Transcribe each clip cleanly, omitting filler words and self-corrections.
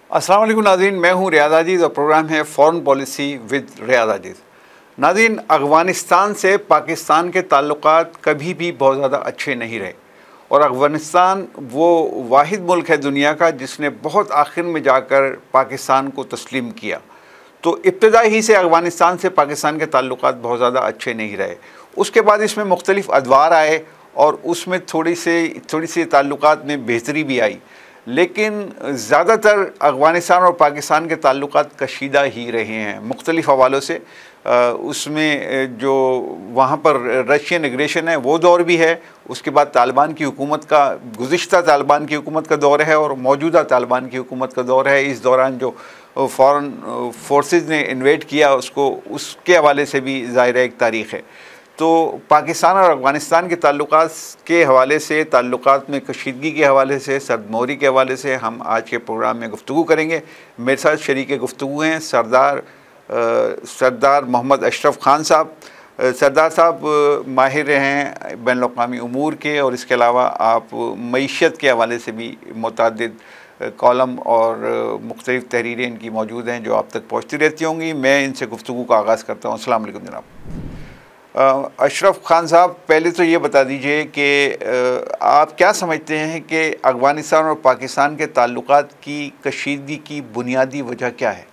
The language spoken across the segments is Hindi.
अस्सलाम वालेकुम नाज़रीन, मैं हूँ रियाद अजीज़ और प्रोग्राम है फ़ॉरेन पॉलिसी विद रियाद अजीज़। नाज़रीन, अफ़गानिस्तान से पाकिस्तान के ताल्लुकात कभी भी बहुत ज़्यादा अच्छे नहीं रहे और अफ़गानिस्तान वो वाहिद मुल्क है दुनिया का जिसने बहुत आखिर में जाकर पाकिस्तान को तस्लीम किया। तो इब्तिदा ही से अफ़गानिस्तान से पाकिस्तान के ताल्लुकात बहुत ज़्यादा अच्छे नहीं रहे। उसके बाद इसमें मुख्तलिफ़ अदवार आए और उसमें थोड़ी सी ताल्लुकात में बेहतरी भी आई, लेकिन ज़्यादातर अफ़गानिस्तान और पाकिस्तान के ताल्लुकात कशीदा ही रहे हैं मुख्तलिफ़ हवालों से। उसमें जो वहाँ पर रशियन एग्रेशन है वो दौर भी है, उसके बाद तालिबान की हुकूमत का गुज़िश्ता तालिबान की हुकूमत का दौर है और मौजूदा तालिबान की हुकूमत का दौर है। इस दौरान जो फ़ॉरेन फोर्सेस ने इन्वेड किया उसके हवाले से भी ज़ाहिर एक तारीख़ है। तो पाकिस्तान और अफ़गानिस्तान के ताल्लुकात के हवाले से, ताल्लुकात में कशीदगी के हवाले से, सरदमौरी के हवाले से हम आज के प्रोग्राम में गुफ्तगू करेंगे। मेरे साथ शरीक गुफ्तगू हैं सरदार मोहम्मद अशरफ खान साहब। सरदार साहब माहिर हैं बैनुल-अक़वामी उमूर के और इसके अलावा आप मईशत के हवाले से भी मुतअद्दिद कॉलम और मुख्तलिफ़ तहरीरें इनकी मौजूद हैं जो आप तक पहुँचती रहती होंगी। मैं इनसे गुफ्तगू का आगाज़ करता हूँ। अस्सलाम वालेकुम जनाब। अशरफ खान साहब, पहले तो ये बता दीजिए कि आप क्या समझते हैं कि अफ़गानिस्तान और पाकिस्तान के ताल्लुकात की कशीदगी की बुनियादी वजह क्या है?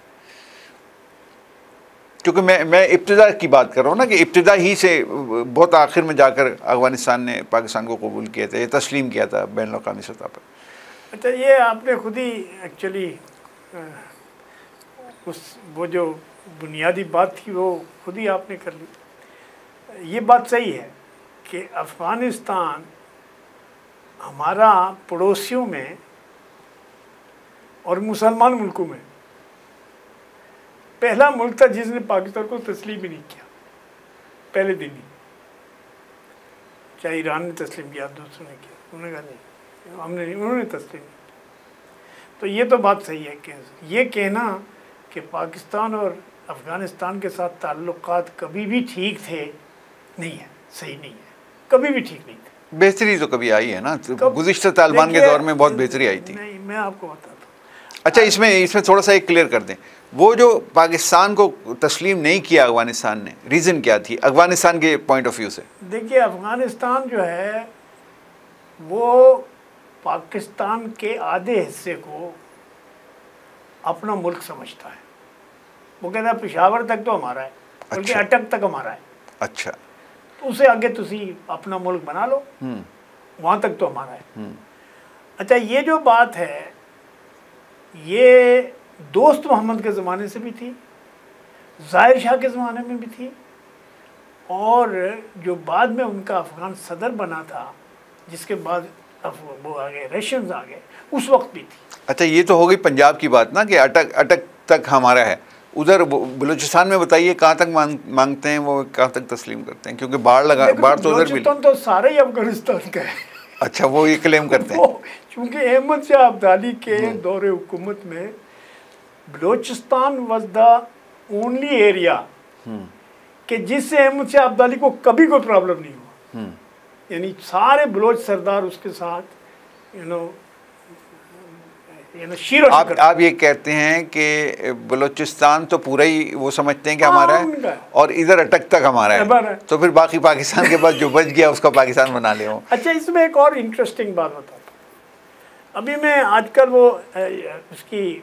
क्योंकि मैं इब्तिदा की बात कर रहा हूँ ना, कि इब्तिदा ही से बहुत आखिर में जाकर अफ़गानिस्तान ने पाकिस्तान को कबूल किया था, ये तस्लीम किया था बैनुल-अक़वामी सतह पर। अच्छा, ये आपने खुद ही एक्चुअली वो जो बुनियादी बात थी वो खुद ही आपने कर ली। ये बात सही है कि अफ़गानिस्तान हमारा पड़ोसियों में और मुसलमान मुल्कों में पहला मुल्क था जिसने पाकिस्तान को तस्लीम ही नहीं किया पहले दिन ही। चाहे ईरान ने तस्लीम किया, दूसरों ने किया, उन्होंने कहा नहीं, हमने नहीं, उन्होंने तस्लीम नहीं। तो ये तो बात सही है कि ये कहना कि पाकिस्तान और अफ़गानिस्तान के साथ ताल्लुकात कभी भी ठीक थे, नहीं है, सही नहीं है, कभी भी ठीक नहीं थे। बेहतरी तो कभी आई है ना, गुज़िश्ता तालिबान के दौर में बहुत बेहतरी आई थी। नहीं, मैं आपको बताता हूँ। अच्छा, इसमें थोड़ा सा एक क्लियर कर दें, वो जो पाकिस्तान को तस्लीम नहीं किया अफ़गानिस्तान ने, रीज़न क्या थी अफ़गानिस्तान के पॉइंट ऑफ व्यू से? देखिए, अफ़गानिस्तान जो है वो पाकिस्तान के आधे हिस्से को अपना मुल्क समझता है। वो कहता है पेशावर तक तो हमारा है, बल्कि अटक तक हमारा है। अच्छा, तो उसे आगे तुसी अपना मुल्क बना लो, वहाँ तक तो हमारा है। अच्छा, ये जो बात है ये दोस्त मोहम्मद के ज़माने से भी थी, ज़ाहिर शाह के ज़माने में भी थी, और जो बाद में उनका अफ़गान सदर बना था, जिसके बाद वो आ गए रशियंस आ गए, उस वक्त भी थी। अच्छा, ये तो हो गई पंजाब की बात ना, कि अटक तक हमारा है। उधर बलूचिस्तान में बताइए कहाँ तक मांगते हैं वो, कहाँ तक तस्लीम करते हैं? क्योंकि बाढ़ तो उधर भी तो सारे ही अफगानिस्तान का है। अच्छा, वो ये क्लेम करते हैं क्योंकि अहमद शाह अब्दाली के दौरे हुकूमत में Balochistan was the only area कि जिससे अहमद शाह अब्दाली को कभी कोई प्रॉब्लम नहीं हुआ। यानी सारे बलोच सरदार उसके साथ आप ये कहते हैं कि बलूचिस्तान तो पूरा ही वो समझते हैं कि हमारा है और इधर अटक तक हमारा है, तो फिर बाकी पाकिस्तान के पास जो बच गया उसका पाकिस्तान बना ले हो। अच्छा, इसमें एक और इंटरेस्टिंग बात बताता हूँ। अभी मैं आजकल वो उसकी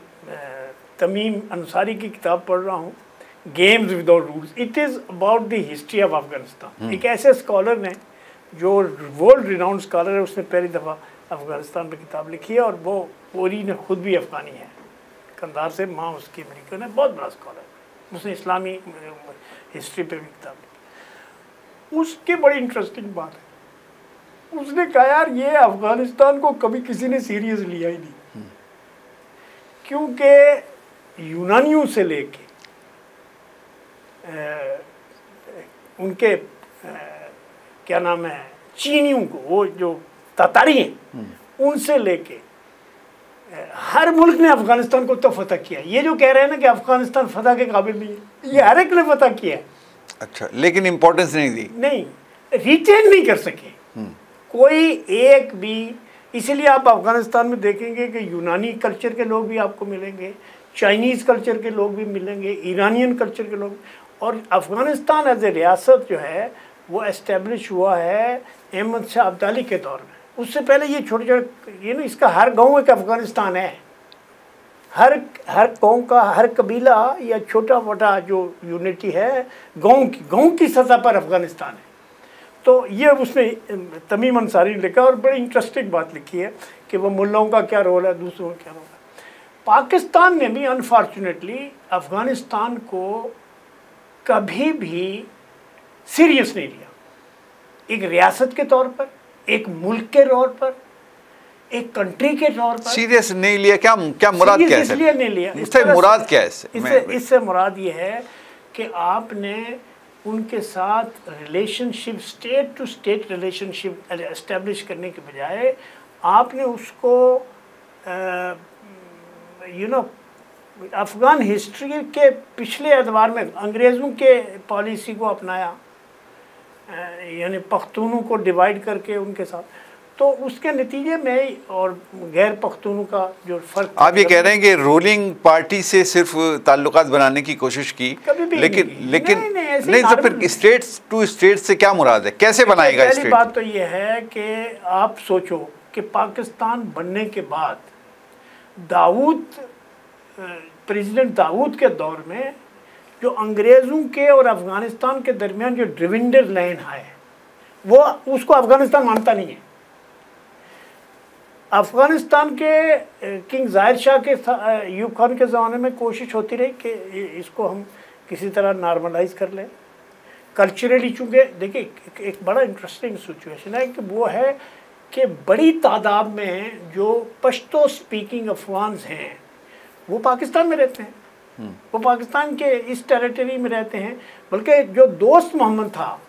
तमीम अंसारी की किताब पढ़ रहा हूँ, games without rules. It is about the history of Afghanistan. एक ऐसे स्कॉलर ने जो वर्ल्ड रिनाउंड स्कॉलर है, उसने पहली दफ़ा अफ़गानिस्तान पर किताब लिखी है और वो पूरी ने खुद भी अफ़गानी है, कंधार से, माँ उसकी अमेरिकन है, बहुत बड़ा स्कॉलर। उसने इस्लामी हिस्ट्री पे भी किताब लिखी। उसकी बड़ी इंटरेस्टिंग बात है, उसने कहा यार ये अफ़गानिस्तान को कभी किसी ने सीरियस लिया ही नहीं, क्योंकि यूनानियों से लेके उनके क्या नाम है चीनियों को, वो जो तातारी हैं, उनसे लेके हर मुल्क ने अफगानिस्तान को तो फतह किया। ये जो कह रहे हैं ना कि अफगानिस्तान फतह के काबिल नहीं है, ये हर एक ने फतह किया है। अच्छा, लेकिन इम्पोर्टेंस नहीं दी, नहीं, रिटेन नहीं कर सके। कोई एक भी इसीलिए आप अफ़गानिस्तान में देखेंगे कि यूनानी कल्चर के लोग भी आपको मिलेंगे, चाइनीज़ कल्चर के लोग भी मिलेंगे, ईरानियन कल्चर के लोग। और अफ़गानिस्तान एज ए रियासत जो है वो एस्टेब्लिश हुआ है अहमद शाह अब्दाली के दौर में। उससे पहले ये छोटे छोटे ये ना, इसका हर गांव एक अफ़गानिस्तान है, हर गांव का हर कबीला या छोटा मोटा जो यूनिटी है गांव की सतह पर अफ़गानिस्तान है। तो ये उसने तमीम अंसारी ने लिखा और बड़ी इंटरेस्टिंग बात लिखी है कि वो मुल्लाओं का क्या रोल है, दूसरों का क्या रोल है। पाकिस्तान ने भी अनफॉर्चुनेटली अफ़गानिस्तान को कभी भी सीरियस नहीं लिया, एक रियासत के तौर पर, एक मुल्क के तौर पर, एक कंट्री के तौर पर सीरियस नहीं लिया। क्या मुराद क्या है? इसलिए नहीं लिया। इससे मुराद क्या है? इससे मुराद ये है कि आपने उनके साथ relationship, state to state relationship establish करने के बजाय आपने उसको अफ़गान हिस्ट्री के पिछले एतबार में अंग्रेज़ों के पॉलिसी को अपनाया, यानी पख्तूनों को डिवाइड करके उनके साथ, तो उसके नतीजे में और गैर पख्तूनों का जो फ़र्क। आप ये कह रहे हैं कि रूलिंग पार्टी से सिर्फ ताल्लुकात बनाने की कोशिश की, लेकिन नहीं तो फिर स्टेट टू स्टेट से क्या मुराद है? कैसे बनाएगा स्टेट? पहली बात तो ये है कि आप सोचो कि पाकिस्तान बनने के बाद प्रेसिडेंट दाऊद के दौर में जो अंग्रेज़ों के और अफ़गानिस्तान के दरमियान जो डिविडेंड लाइन है वो उसको अफ़गानिस्तान मानता नहीं है। अफ़गानिस्तान के किंग ज़ाहिर शाह के अयूब खान के ज़माने में कोशिश होती रही कि इसको हम किसी तरह नॉर्मलाइज कर लें कल्चरली। चूँकि देखिए एक बड़ा इंटरेस्टिंग सिचुएशन है कि वो है कि बड़ी तादाद में जो पश्तो स्पीकिंग अफ़गान्स हैं वो पाकिस्तान में रहते हैं, वो पाकिस्तान के इस टेरिटरी में रहते हैं। बल्कि जो दोस्त मोहम्मद था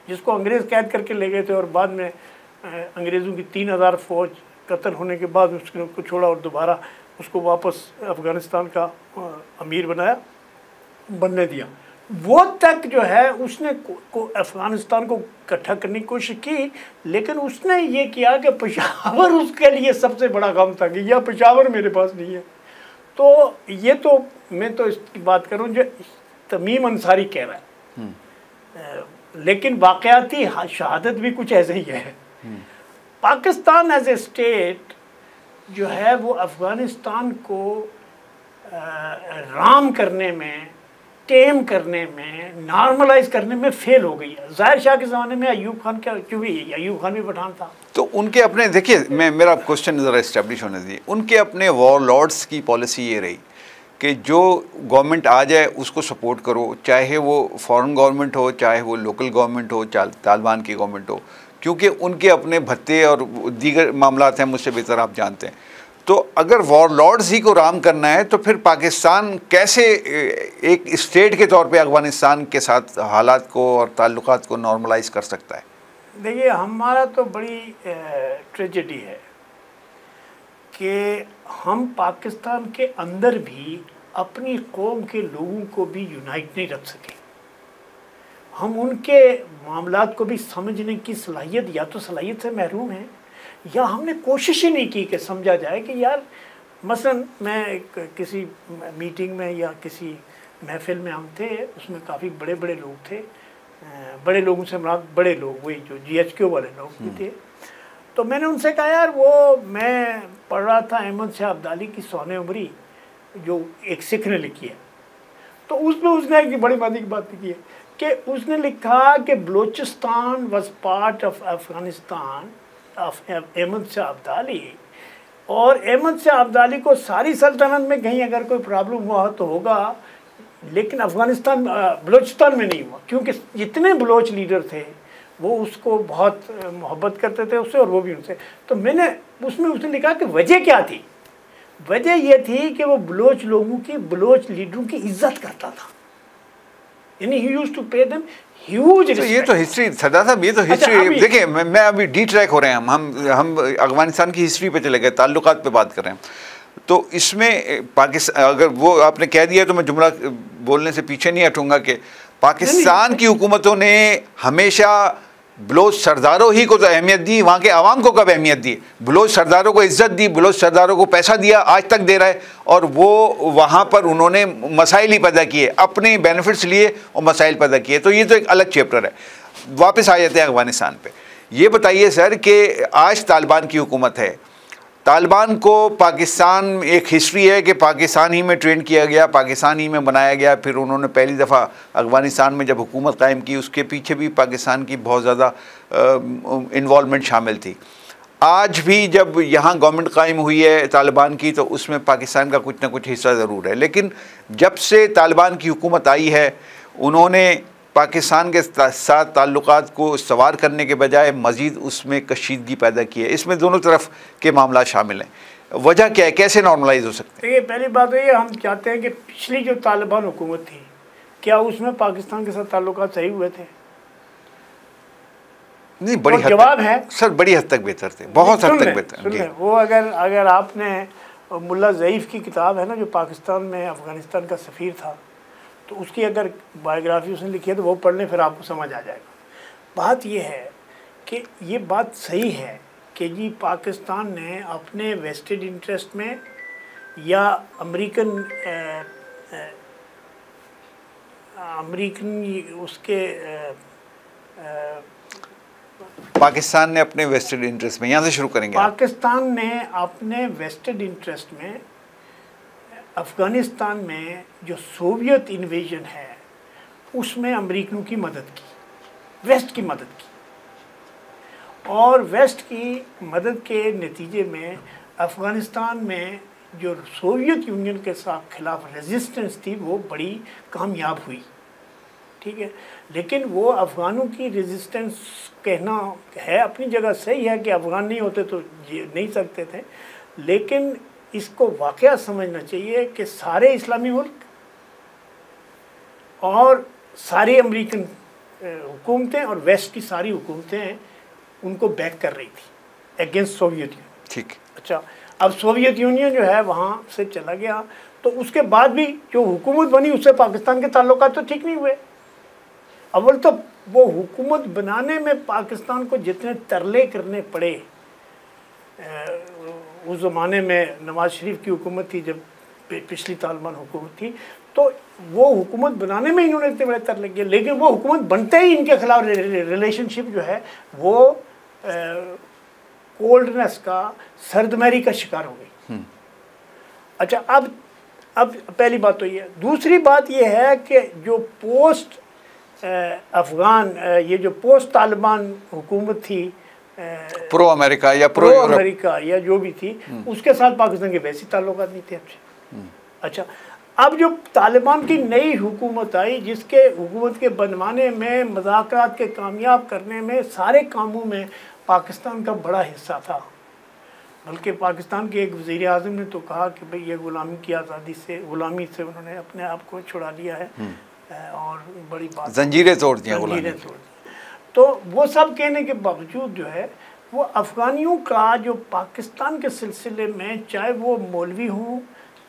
जिसको अंग्रेज़ कैद करके ले गए थे और बाद में अंग्रेज़ों की 3000 फ़ौज कत्ल होने के बाद उसको छोड़ा और दोबारा उसको वापस अफ़गानिस्तान का अमीर बनने दिया, वो तक जो है उसने अफ़गानिस्तान को इकट्ठा करने की कोशिश की। लेकिन उसने ये किया कि पेशावर उसके लिए सबसे बड़ा काम था कि यह पेशावर मेरे पास नहीं है। तो ये तो मैं तो इसकी बात करूं जो तमीम अंसारी कह रहा है, लेकिन वाक़याती शहादत भी कुछ ऐसे ही है। पाकिस्तान एज ए स्टेट जो है वो अफ़गानिस्तान को राम करने में, टेम करने में, नॉर्मलाइज करने में फेल हो गई है। ज़ाहिर शाह के ज़माने में अयूब खान का, क्योंकि अयूब खान भी पठान था, तो उनके अपने, देखिए मेरा क्वेश्चन ज़रा इस्टेब्लिश होने दीजिए। उनके अपने वॉर लॉर्ड्स की पॉलिसी ये रही कि जो गवर्नमेंट आ जाए उसको सपोर्ट करो, चाहे वो फॉरेन गवर्नमेंट हो, चाहे वो लोकल गवर्नमेंट हो, तालिबान की गवर्नमेंट हो, क्योंकि उनके अपने भत्ते और दीगर मामलात हैं, मुझसे बेहतर आप जानते हैं। तो अगर वॉर लॉर्ड्स ही को राम करना है तो फिर पाकिस्तान कैसे एक स्टेट के तौर पे अफ़गानिस्तान के साथ हालात को और ताल्लुकात को नॉर्मलाइज कर सकता है? देखिए हमारा तो बड़ी ट्रेजेडी है कि हम पाकिस्तान के अंदर भी अपनी कौम के लोगों को भी यूनाइट नहीं रख सके। हम उनके मामलात को भी समझने की सलाहियत, या तो सलाहियत से महरूम हैं या हमने कोशिश ही नहीं की कि समझा जाए कि यार मसलन मैं किसी मीटिंग में या किसी महफिल में हम थे, उसमें काफ़ी बड़े बड़े लोग थे, बड़े लोगों से मुराद बड़े लोग वही जो GHQ वाले लोग भी थे। तो मैंने उनसे कहा यार वो मैं पढ़ रहा था अहमद शाह अब्दाली की सोने उमरी जो एक सिख ने लिखी है, तो उसमें उसने एक बड़ी मज़े की बात की है कि उसने लिखा कि Balochistan was part of Afghanistan of Ahmad Shah Abdali, और अहमद शाह अब्दाली को सारी सल्तनत में कहीं अगर कोई प्रॉब्लम हुआ तो होगा, लेकिन अफ़गानिस्तान बलूचिस्तान में नहीं हुआ, क्योंकि जितने बलोच लीडर थे वो उसको बहुत मोहब्बत करते थे उससे और वो भी उनसे। तो मैंने उसमें उसने लिखा कि वजह क्या थी? वजह ये थी कि वो बलोच लोगों की, बलोच लीडरों की इज्जत करता था, यानी he used to pay them huge respect. ये तो हिस्ट्री सरदार साहब, ये तो हिस्ट्री। देखिए मैं अभी डी ट्रैक हो रहे हैं, हम अफ़गानिस्तान की हिस्ट्री पे चले गए, ताल्लुकात पे बात कर रहे हैं। तो इसमें पाकिस्तान, अगर वो आपने कह दिया तो मैं जुमला बोलने से पीछे नहीं हटूंगा कि पाकिस्तान की हुकूमतों ने हमेशा बलोच सरदारों ही को तो अहमियत दी, वहाँ के आवाम को कब अहमियत दी? बलोच सरदारों को इज्जत दी, बलोच सरदारों को पैसा दिया, आज तक दे रहा है, और वो वहाँ पर उन्होंने मसाइल ही पैदा किए, अपने बेनिफिट्स लिए और मसाइल पैदा किए। तो ये तो एक अलग चैप्टर है। वापस आ जाते हैं अफगानिस्तान पे। ये बताइए सर कि आज तालिबान की हुकूमत है, तालिबान को पाकिस्तान, एक हिस्ट्री है कि पाकिस्तान ही में ट्रेन किया गया, पाकिस्तान ही में बनाया गया, फिर उन्होंने पहली दफ़ा अफ़गानिस्तान में जब हुकूमत कायम की उसके पीछे भी पाकिस्तान की बहुत ज़्यादा इन्वॉल्वमेंट शामिल थी। आज भी जब यहाँ गवर्नमेंट कायम हुई है तालिबान की तो उसमें पाकिस्तान का कुछ ना कुछ हिस्सा ज़रूर है, लेकिन जब से तालिबान की हुकूमत आई है उन्होंने पाकिस्तान के साथ ताल्लुकात को सवार करने के बजाय मज़ीद उसमें कशीदगी पैदा की है। इसमें दोनों तरफ के मामला शामिल हैं। वजह क्या है, कैसे नॉर्मलाइज हो सकते हैं? देखिए, पहली बात है हम चाहते हैं कि पिछली जो तालिबान हुकूमत थी, क्या उसमें पाकिस्तान के साथ ताल्लुकात सही हुए थे? नहीं, बड़ी हद जवाब है सर, बड़ी हद तक बेहतर थे, बहुत हद तक बेहतर। वो अगर आपने मुल्ला ज़ईफ़ की किताब है ना, जो पाकिस्तान में अफ़गानिस्तान का सफ़ीर था, तो उसकी अगर बायोग्राफी उसने लिखी है तो वो पढ़ लें, फिर आपको समझ आ जाएगा। बात ये है कि ये बात सही है कि जी पाकिस्तान ने अपने वेस्टेड इंटरेस्ट में या अमेरिकन उसके पाकिस्तान ने अपने वेस्टेड इंटरेस्ट में, यहाँ से शुरू करेंगे। पाकिस्तान ने अपने वेस्टेड इंटरेस्ट में अफ़गानिस्तान में जो सोवियत इन्वेजन है उसमें अमेरिकनों की मदद की, वेस्ट की मदद की, और वेस्ट की मदद के नतीजे में अफ़गानिस्तान में जो सोवियत यूनियन के साथ खिलाफ रेजिस्टेंस थी वो बड़ी कामयाब हुई। ठीक है, लेकिन वो अफ़गानों की रेजिस्टेंस कहना है अपनी जगह सही है कि अफ़गान नहीं होते तो ये नहीं सकते थे, लेकिन इसको वाक़या समझना चाहिए कि सारे इस्लामी मुल्क और सारी अमेरिकन हुकूमतें और वेस्ट की सारी हुकूमतें उनको बैक कर रही थी अगेंस्ट सोवियत यूनियन। ठीक, अच्छा, अब सोवियत यूनियन जो है वहाँ से चला गया, तो उसके बाद भी जो हुकूमत बनी उससे पाकिस्तान के ताल्लुकात तो ठीक नहीं हुए। अव्वल तो वो हुकूमत बनाने में पाकिस्तान को जितने तरले करने पड़े, उस ज़माने में नवाज शरीफ की हुकूमत थी, जब पिछली तालिबान हुकूमत थी, तो वो हुकूमत बनाने में इन्होंने इतने बड़े तर लग गए, लेकिन वो हुकूमत बनते ही इनके खिलाफ रिलेशनशिप जो है वो कोल्डनेस का, सर्दमहरी का शिकार हो गई। अच्छा, अब पहली बात तो ये, दूसरी बात ये है कि जो पोस्ट अफ़गान, ये जो पोस्ट तालिबान हुकूमत थी, प्रो अमेरिका या जो भी थी, उसके साथ पाकिस्तान के वैसे ताल्लुकात नहीं थे अच्छे। अच्छा, अब जो तालिबान की नई हुकूमत आई, जिसके हुकूमत के बनवाने में, मुज़ाकरात के कामयाब करने में, सारे कामों में पाकिस्तान का बड़ा हिस्सा था। बल्कि पाकिस्तान के एक वज़ीर आज़म ने तो कहा कि भाई ये गुलामी की आज़ादी से, गुलामी से उन्होंने अपने आप को छुड़ा लिया है, और बड़ी बात, जंजीरें तोड़ दी। तो वो सब कहने के बावजूद जो है वो अफ़गानियों का जो पाकिस्तान के सिलसिले में, चाहे वो मौलवी हो,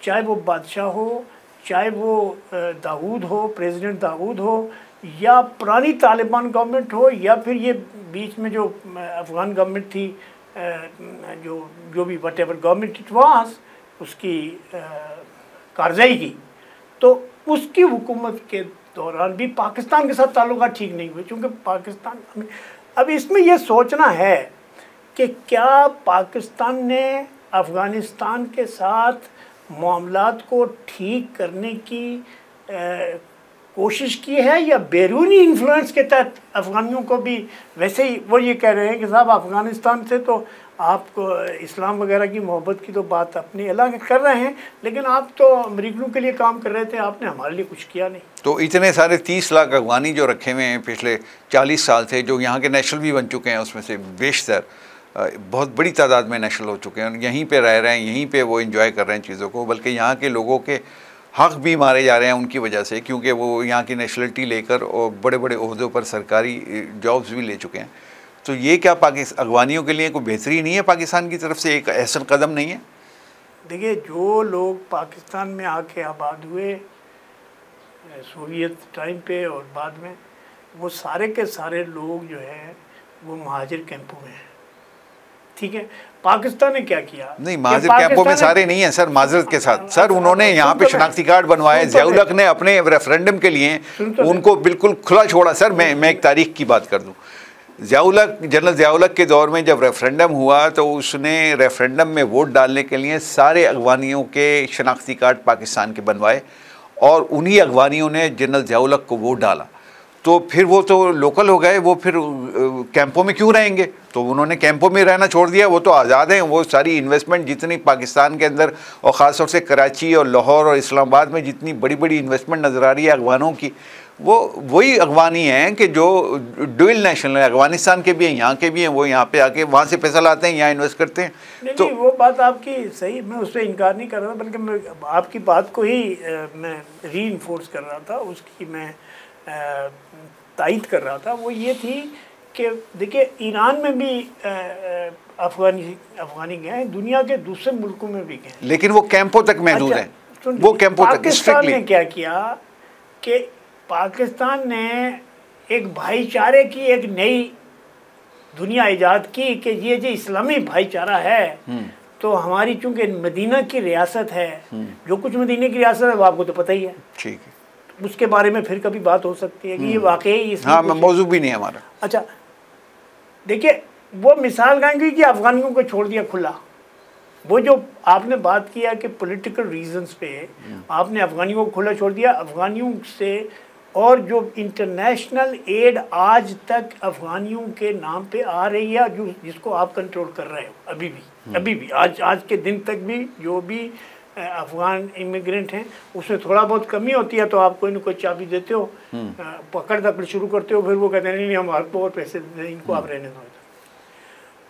चाहे वो बादशाह हो, चाहे वो दाऊद हो, प्रेसिडेंट दाऊद हो, या पुरानी तालिबान गवर्नमेंट हो, या फिर ये बीच में जो अफ़गान गवर्नमेंट थी, जो भी what ever government it was, उसकी कारज़ई की, तो उसकी हुकूमत के दौरान भी पाकिस्तान के साथ ताल्लुकात ठीक नहीं हुए, क्योंकि पाकिस्तान, अब इसमें यह सोचना है कि क्या पाकिस्तान ने अफ़गानिस्तान के साथ मामलात को ठीक करने की कोशिश की है, या बैरूनी इन्फ्लुएंस के तहत अफ़गानियों को भी वैसे ही वो ये कह रहे हैं कि साहब अफ़गानिस्तान से तो आपको इस्लाम वगैरह की मोहब्बत की तो बात अपनी अलग कर रहे हैं, लेकिन आप तो अमेरिकनों के लिए काम कर रहे थे, आपने हमारे लिए कुछ किया नहीं। तो इतने सारे 30 लाख अफ़गानी जो रखे हुए हैं पिछले 40 साल से, जो यहाँ के नेशनल भी बन चुके हैं, उसमें से बेशतर बहुत बड़ी तादाद में नेशनल हो चुके हैं, यहीं पे रह रहे हैं, यहीं पे वो एंजॉय कर रहे हैं चीज़ों को, बल्कि यहाँ के लोगों के हक़ भी मारे जा रहे हैं उनकी वजह से, क्योंकि वो यहाँ की नेशनलिटी लेकर और बड़े बड़े ओहदों पर सरकारी जॉब्स भी ले चुके हैं। तो ये क्या अफ़गानियों के लिए कोई बेहतरी नहीं है, पाकिस्तान की तरफ से एक अहसन कदम नहीं है? देखिए, जो लोग पाकिस्तान में आके आबाद हुए सोवियत टाइम पे और बाद में, वो सारे के सारे लोग जो हैं वो महाजिर कैंपों में है। ठीक है, पाकिस्तान ने क्या किया? नहीं, महाजिर कैंपों में सारे नहीं हैं सर, माजरत के साथ सर, उन्होंने यहाँ पे शनाख्ती कार्ड बनवाए, ज़िया-उल-हक ने अपने रेफरेंडम के लिए उनको बिल्कुल खुला छोड़ा। सर मैं एक तारीख की बात कर दूँ, ज़िया-उल-हक, जनरल ज़िया-उल-हक के दौर में जब रेफरेंडम हुआ तो उसने रेफरेंडम में वोट डालने के लिए सारे अगवानियों के शनाख्ती कार्ड पाकिस्तान के बनवाए और उन्हीं अगवानियों ने जनरल ज़िया-उल-हक को वोट डाला। तो फिर वो तो लोकल हो गए, वो फिर कैंपों में क्यों रहेंगे? तो उन्होंने कैंपों में रहना छोड़ दिया, वो तो आज़ाद हैं। वो सारी इन्वेस्टमेंट जितनी पाकिस्तान के अंदर और ख़ास तौर से कराची और लाहौर और इस्लामाबाद में जितनी बड़ी बड़ी इन्वेस्टमेंट नज़र आ रही है अगवानों की, वो वही अगवानी हैं कि जो डुअल नेशनल है, अफगानिस्तान के भी हैं, यहाँ के भी हैं। वो यहाँ पे आके वहाँ से पैसा लाते हैं, यहाँ इन्वेस्ट करते हैं। तो वो बात आपकी सही, मैं उस पर इनकार नहीं कर रहा था, बल्कि मैं आपकी बात को ही मैं री-इन्फोर्स कर रहा था, उसकी मैं तायद कर रहा था। वो ये थी कि देखिए ईरान में भी अफगानी गए हैं, दुनिया के दूसरे मुल्कों में भी गए हैं, लेकिन वो कैंपों तक महदूद हैं। वो कैंपों तक। पाकिस्तान ने क्या किया कि पाकिस्तान ने एक भाईचारे की एक नई दुनिया ईजाद की कि ये जो इस्लामी भाईचारा है, तो हमारी चूंकि मदीना की रियासत है, जो कुछ मदीने की रियासत है वो आपको तो पता ही है। ठीक है, उसके बारे में फिर कभी बात हो सकती है कि ये वाकई हाँ, मौजूद भी नहीं है हमारा। अच्छा देखिए, वो मिसाल गाएंगे कि अफगानियों को छोड़ दिया खुला। वो जो आपने बात किया कि पॉलिटिकल रीजंस पे आपने अफगानियों को खुला छोड़ दिया, अफगानियों से और जो इंटरनेशनल एड आज तक अफगानियों के नाम पे आ रही है, जो जिसको आप कंट्रोल कर रहे हो अभी भी आज के दिन तक भी जो भी अफगान इमिग्रेंट हैं उसमें थोड़ा बहुत कमी होती है तो आप कोई न कोई चाबी देते हो, पकड़ दकड़ शुरू करते हो, फिर वो कहते हैं नहीं हमारे को और पैसे दें, इनको आप रहने दो।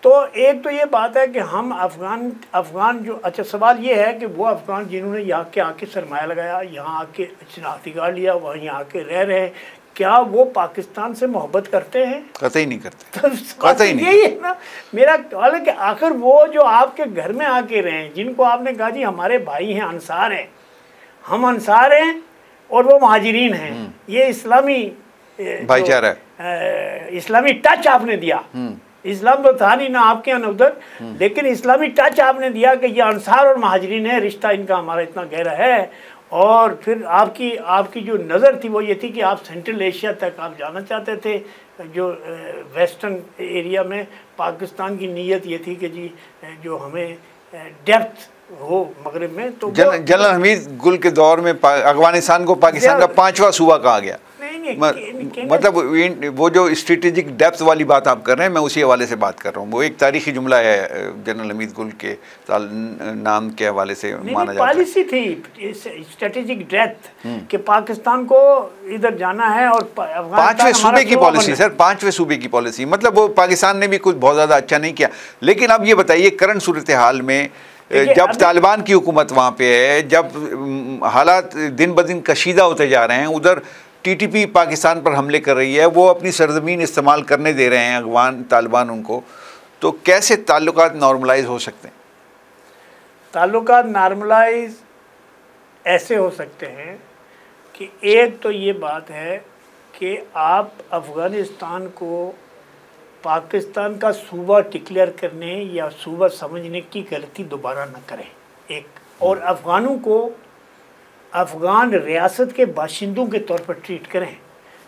तो एक तो ये बात है कि हम अफगान जो, अच्छा सवाल ये है कि वो अफगान जिन्होंने यहाँ के आके सरमाया लगाया, यहाँ आके शनाख्ती कार्ड लिया, वहाँ यहाँ आके रह रहे हैं, क्या वो पाकिस्तान से मोहब्बत करते हैं? कतई नहीं करते। तो कतई नहीं। यही है ना मेरा ख्याल है कि आखिर वो जो आपके घर में आके रहे हैं, जिनको आपने कहा जी हमारे भाई हैं, अंसार हैं, हम अंसार हैं और वो महाजिरीन हैं, ये इस्लामी भाईचारा, इस्लामी टच आपने दिया। इस्लाम तो था नहीं ना आपके यहाँ उधर, लेकिन इस्लामी टच आपने दिया कि ये अंसार और महाजरीन है, रिश्ता इनका हमारा इतना गहरा है। और फिर आपकी जो नज़र थी वो ये थी कि आप सेंट्रल एशिया तक आप जाना चाहते थे, जो वेस्टर्न एरिया में पाकिस्तान की नीयत ये थी कि जी जो हमें डेप्थ हो मगरब में। तो जनरल हमीद गुल के दौर में अफगानिस्तान को पाकिस्तान का 5वां सूबा कहा गया। मतलब वो जो स्ट्रेटेजिक डेप्थ वाली बात आप कर रहे हैं, मैं उसी हवाले से बात कर रहा हूँ। वो एक तारीखी जुमला है जनरल हमीद गुल के नाम के हवाले से माना जाता है। पॉलिसी थी स्ट्रेटेजिक डेप्थ कि पाकिस्तान को इधर जाना है और 5वें सूबे की पॉलिसी सर, 5वें सूबे की पॉलिसी, मतलब वो पाकिस्तान ने भी कुछ बहुत ज़्यादा अच्छा नहीं किया। लेकिन अब ये बताइए करंट सूरत हाल में जब तालिबान की हुकूमत वहाँ पे है, जब हालात दिन ब दिन कशीदा होते जा रहे हैं, उधर टीटीपी पाकिस्तान पर हमले कर रही है, वो अपनी सरजमीन इस्तेमाल करने दे रहे हैं अफगान तालिबान उनको, तो कैसे ताल्लुकात नॉर्मलाइज हो सकते हैं? ताल्लुकात नॉर्मलाइज ऐसे हो सकते हैं कि एक तो ये बात है कि आप अफ़गानिस्तान को पाकिस्तान का सूबा डिक्लेयर करने या सूबा समझने की गलती दोबारा न करें, एक, और अफ़गानों को अफ़गान रियासत के बाशिंदों के तौर पर ट्रीट करें,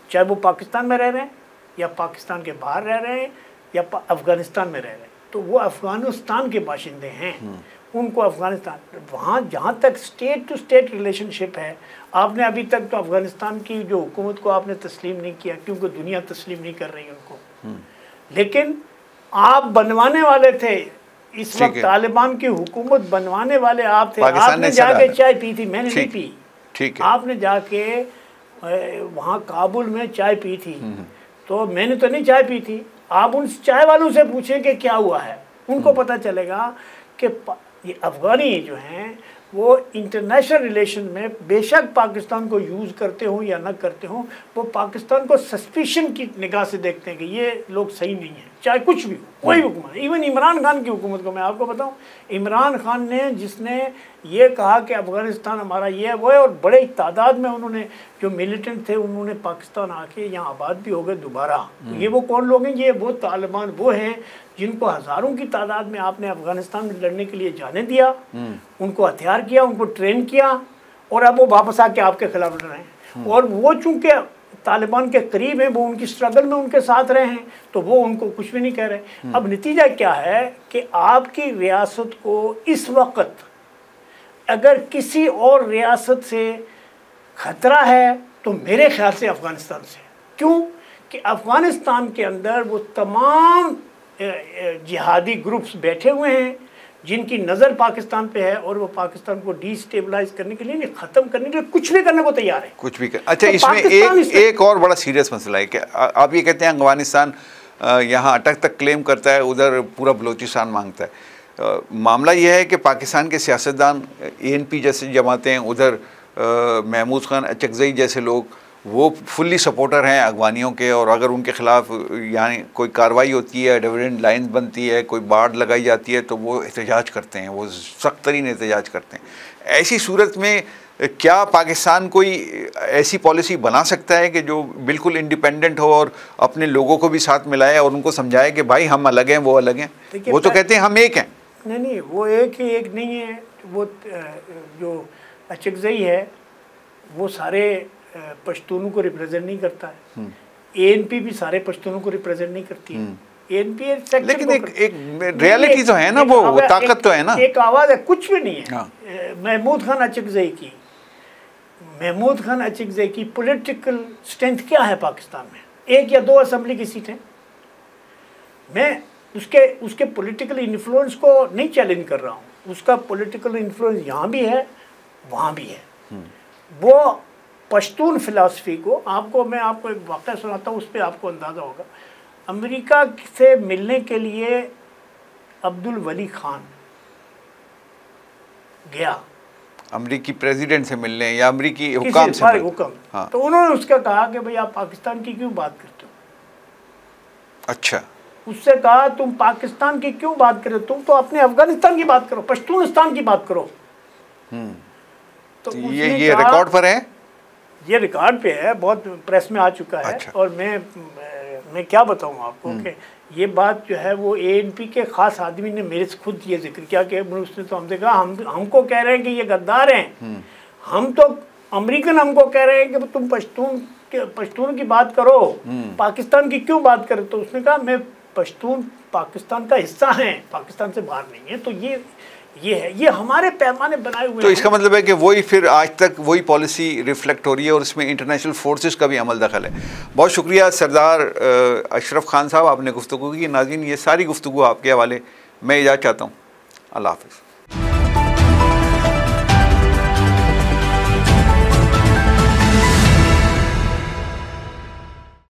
चाहे वो पाकिस्तान में रह रहे हैं या पाकिस्तान के बाहर रह रहे हैं या अफ़गानिस्तान में रह रहे हैं, तो वो अफ़गानिस्तान के बाशिंदे हैं, उनको अफ़गानिस्तान, वहाँ जहाँ तक स्टेट टू स्टेट रिलेशनशिप है, आपने अभी तक तो अफ़गानिस्तान की जो हुकूमत को आपने तस्लीम नहीं किया क्योंकि दुनिया तस्लीम नहीं कर रही उनको, लेकिन आप बनवाने वाले थे इस वक्त, तालिबान की हुकूमत बनवाने वाले आप थे। आपने जाके चाय पी थी, मैंने नहीं पी, ठीक है, आपने जाके वहाँ काबुल में चाय पी थी, तो मैंने तो नहीं चाय पी थी। आप उन चाय वालों से पूछें कि क्या हुआ है, उनको पता चलेगा कि ये अफ़गानी जो हैं वो इंटरनेशनल रिलेशन में बेशक पाकिस्तान को यूज़ करते हों या ना करते हों, वो पाकिस्तान को सस्पिशन की निगाह से देखते हैं कि ये लोग सही नहीं हैं, चाहे कुछ भी हो, कोई हुकूमत। इवन इमरान खान की हुकूमत को मैं आपको बताऊं, इमरान खान ने जिसने ये कहा कि अफ़गानिस्तान हमारा ये है वो है, और बड़े तादाद में उन्होंने जो मिलिटेंट थे उन्होंने पाकिस्तान आके यहाँ आबाद भी हो गए दोबारा। ये वो कौन लोग हैं? ये वो तालिबान वो हैं जिनको हज़ारों की तादाद में आपने अफ़गानिस्तान में लड़ने के लिए जाने दिया, उनको हथियार किया, उनको ट्रेन किया, और अब वो वापस आके आपके खिलाफ लड़ रहे हैं। और वो चूँकि तालिबान के करीब हैं, वो उनकी स्ट्रगल में उनके साथ रहे हैं, तो वो उनको कुछ भी नहीं कह रहे। अब नतीजा क्या है कि आपकी रियासत को इस वक्त अगर किसी और रियासत से ख़तरा है तो मेरे ख्याल से अफ़गानिस्तान से। क्यों कि अफ़गानिस्तान के अंदर वो तमाम जिहादी ग्रुप्स बैठे हुए हैं जिनकी नज़र पाकिस्तान पे है, और वो पाकिस्तान को डिस्टेबलाइज करने के लिए नहीं, ख़त्म करने के लिए कुछ भी करने को तैयार है। कुछ भी कर। अच्छा, तो इसमें एक और बड़ा सीरियस मसला है कि आप ये कहते हैं अफ़गानिस्तान यहाँ अटक तक क्लेम करता है, उधर पूरा बलूचिस्तान मांगता है। मामला यह है कि पाकिस्तान के सियासतदान, ANP जैसे जमातें, उधर महमूद खान अचकज़ई जैसे लोग, वो फुल्ली सपोर्टर हैं अफ़गानियों के, और अगर उनके ख़िलाफ़ यानी कोई कार्रवाई होती है, डिविडेंड लाइन बनती है, कोई बाढ़ लगाई जाती है, तो वो एहतजाज करते हैं, वो सख्त तरीन एहतजाज करते हैं। ऐसी सूरत में क्या पाकिस्तान कोई ऐसी पॉलिसी बना सकता है कि जो बिल्कुल इंडिपेंडेंट हो और अपने लोगों को भी साथ मिलाए और उनको समझाए कि भाई हम अलग हैं, वो अलग हैं? वो तो कहते हैं हम एक हैं। नहीं, वो एक ही एक नहीं है। वो जो अचकज़ई है वो सारे पश्तूनों को रिप्रेजेंट नहीं करता है। ANP भी सारे पश्तूनों को रिप्रेजेंट नहीं करती है। ANP लेकिन एक रियलिटी तो है ना, वो ताकत तो है ना, एक आवाज़ है, कुछ भी नहीं है। महमूद खान अचकज़ई की पॉलिटिकल स्ट्रेंथ क्या है पाकिस्तान में? 1 या 2 असेंबली की सीटें। मैं उसके पॉलिटिकल इन्फ्लुएंस को नहीं चैलेंज कर रहा हूँ, उसका पॉलिटिकल इन्फ्लुएंस यहाँ भी है, वहाँ भी है। वो पश्तून फ़िलासफ़ी को मैं आपको एक वाक़या सुनाता हूँ, उस पर आपको अंदाज़ा होगा। अमेरिका से मिलने के लिए अब्दुल वली खान गया, अमेरिकी प्रेसिडेंट से मिलने या अमेरिकी हुकाम से मिलने। हाँ। तो उन्होंने उसका कहा कि भाई आप पाकिस्तान की क्यों बात करते हो? अच्छा, उससे कहा तुम पाकिस्तान की क्यों बात करो, तुम तो अपने अफगानिस्तान की बात करो, पश्तूनिस्तान की बात करो। तो ये रिकॉर्ड पर है, ये रिकॉर्ड पे है, बहुत प्रेस में आ चुका है। अच्छा। और मैं क्या बताऊं आपको कि ये बात जो है वो ANP के ख़ास आदमी ने मेरे से खुद ये जिक्र किया कि उसने तो हमसे कहा हमको कह रहे हैं कि ये गद्दार हैं, हम तो अमेरिकन हमको कह रहे हैं कि तुम पश्तून की बात करो, पाकिस्तान की क्यों बात करो? तो उसने कहा मैं पश्तून पाकिस्तान का हिस्सा हैं, पाकिस्तान से बाहर नहीं है। तो ये हमारे पैमाने बनाए हुए। तो इसका मतलब है कि वही फिर आज तक वही पॉलिसी रिफ्लेक्ट हो रही है और इसमें इंटरनेशनल फोर्सेस का भी अमल दखल है। बहुत शुक्रिया सरदार अशरफ खान साहब, आपने गुफ्तगू की। नाज़रीन, ये सारी गुफ्तगू आपके हवाले मैं इजाज़त चाहता हूँ। अल्लाह हाफ़िज़।